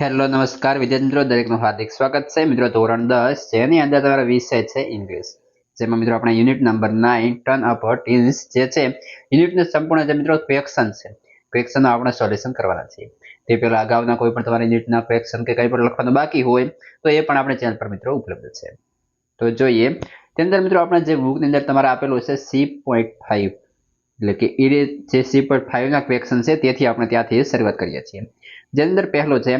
Hello નમસ્કાર વિદ્યાર્થી મિત્રો દરેકનું હાર્દિક સ્વાગત છે મિત્રો ધોરણ 10 જેની અંદર તમારો વિષય છે ઇંગ્લિશ જેમાં મિત્રો આપણે unit number 9 turn up teens જે છે યુનિટનું સંપૂર્ણ જે મિત્રો ક્વેશ્ચન છે ક્વેશ્ચનનું આપણે સોલ્યુશન કરવાના છે તે પહેલા અગાઉના કોઈ પણ તમારી યુનિટના ક્વેશ્ચન કે કંઈ પણ લખવાનું બાકી હોય તો એ પણ આપણે ચેનલ પર મિત્રો ઉપલબ્ધ છે તો જોઈએ તેની અંદર મિત્રો આપણે જે બુકની અંદર તમારે આપેલું છે C.5 એટલે કે એ જે C.5 ના ક્વેશ્ચન છે તેથી આપણે ત્યાંથી શરૂઆત કરીએ છીએ જેની અંદર પહેલો છે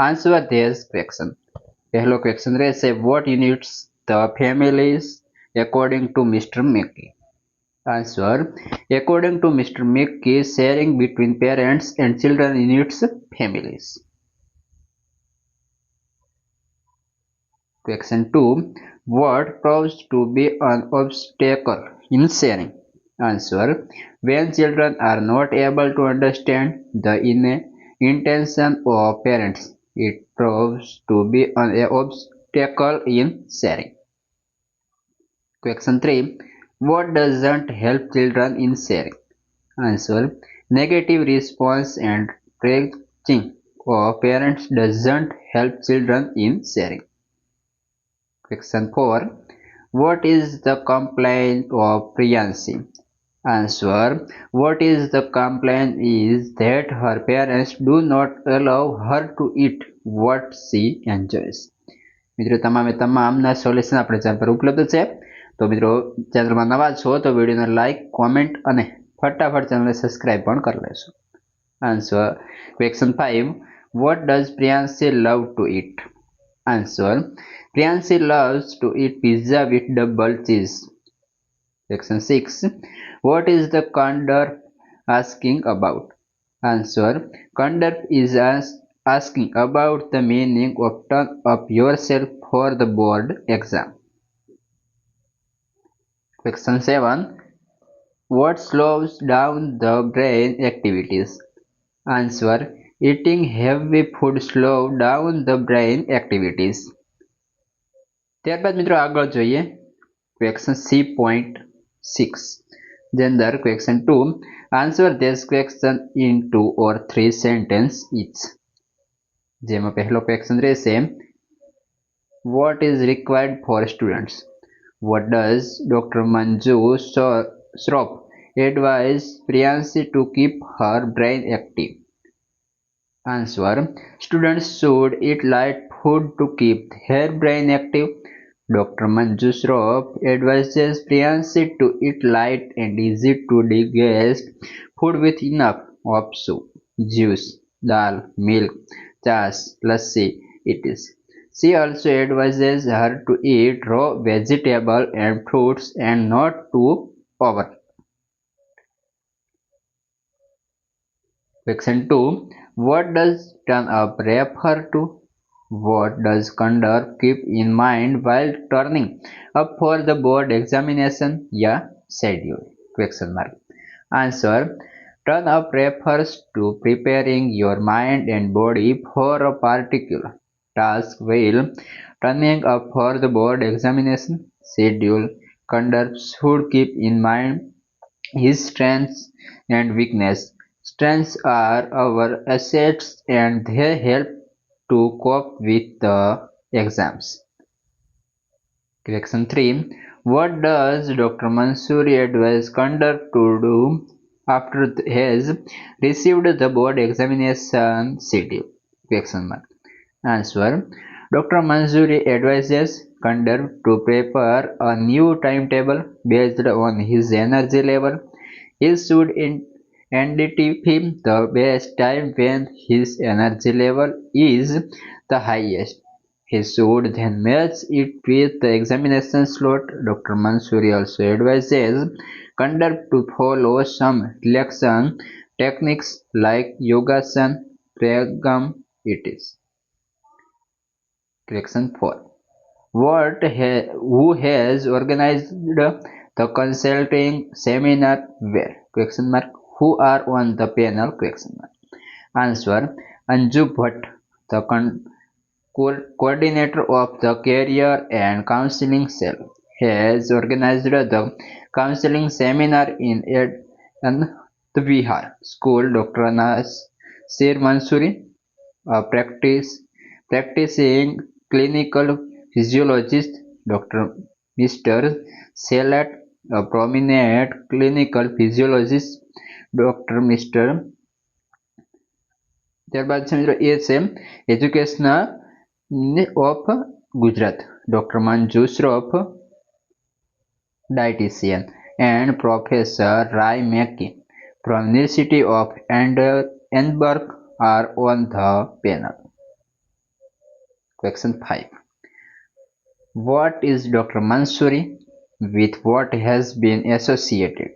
આન્સર ધીસ ક્વેશ્ચન પહેલો ક્વેશ્ચન રહેશે what units the families according to mister Mackie answer according to mister Mackie sharing between parents and children units families. Question 2. What proves to be an obstacle in sharing? Answer. When children are not able to understand the intention of parents, it proves to be an obstacle in sharing. Question 3. What doesn't help children in sharing? Answer. Negative response and praising of parents doesn't help children in sharing. Question 4. What is the complaint of Priyansi? Answer. What is the complaint is that her parents do not allow her to eat what she enjoys. મિત્રો તમામે તમામના solution આપણે channel પર ઉપલબ્ધ છે તો મિત્રો ચેનલમાં નવા છો તો વિડીયોને લાઈક કોમેન્ટ અને ફટાફટ ચેનલને સબસ્ક્રાઇબ પણ કરી લેશો. Answer. Question 5. What does Priyanshi love to it? Answer. Priyanshi loves to eat pizza with double cheese. Section 6. What is the Kandar asking about? Answer. Kandar is asking about the meaning of turn up yourself for the board exam. Section 7. What slows down the brain activities? Answer. Eating heavy food slows down the brain activities. ત્યારબાદ મિત્રો આગળ જોઈએ question C.6 જે અંદર question 2 answer this question in 2 or 3 sentence each જેમાં પહેલો question રહેશે what is required for students? What does doctor Manju Shroff advise Priyanshi to keep her brain active? Answer. Students should eat light food to keep their brain active. Dr. Manju Shroff advises Priyanshi to eat light and easy to digest food with enough of soup, juice, dal, milk, chas, lassi, etc. She also advises her to eat raw vegetable and fruits and not to over. Question 2. What does turn up refer to? What does Kandar keep in mind while turning up for the board examination? Yeah, schedule. Question mark. Answer. Turn up refers to preparing your mind and body for a particular task while turning up for the board examination. Schedule. Kandar should keep in mind his strengths and weakness. Strengths are our assets and they help to cope with the exams. Question 3. What does Dr. Mansoori advise Kandar to do after he has received the board examination schedule? Question mark. Answer. Dr. Mansoori advises Kandar to prepare a new timetable based on his energy level. He should identify the best time when his energy level is the highest. He should then match it with the examination slot. Dr. Mansoori also advises Kandar to follow some relaxation techniques like yogasana, pranayama, etc. Question 4. Who has organized the consulting seminar where? Question mark. Who are on the panel? Question mark. Answer. Anju Bhatt, the coordinator of the career and counseling cell, has organized the counseling seminar in Anand Vihar School. Dr. Nasir Mansoori practicing clinical physiologist, Dr. Mr. Salat, a prominent clinical physiologist, Dr. Mr. ત્યારબાદ છે મિત્રો એ છે educational of Gujarat, doctor Manju Shroff, dietitian, and Professor Rai Maki from University of Edinburgh are on the panel. Question 5. What is Dr. Mansoori? With what has been associated?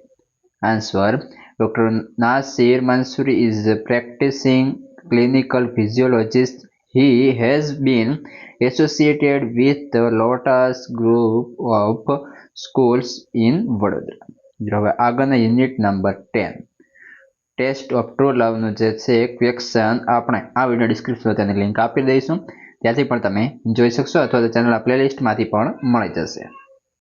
Answer. Dr. Nasir Mansoori is a practicing clinical physiologist. He has been associated with the Lotus Group of Schools in Vadodara. હવે આગળના unit number 10 test of true લવનું જે છે question આપણે આ video ડિસ્ક્રિપ્શનમાં તેની link આપી દઈશું, ત્યાંથી પણ તમે જોઈ શકશો અથવા તો ચેનલ પ્લેલિસ્ટમાંથી પણ મળી જશે.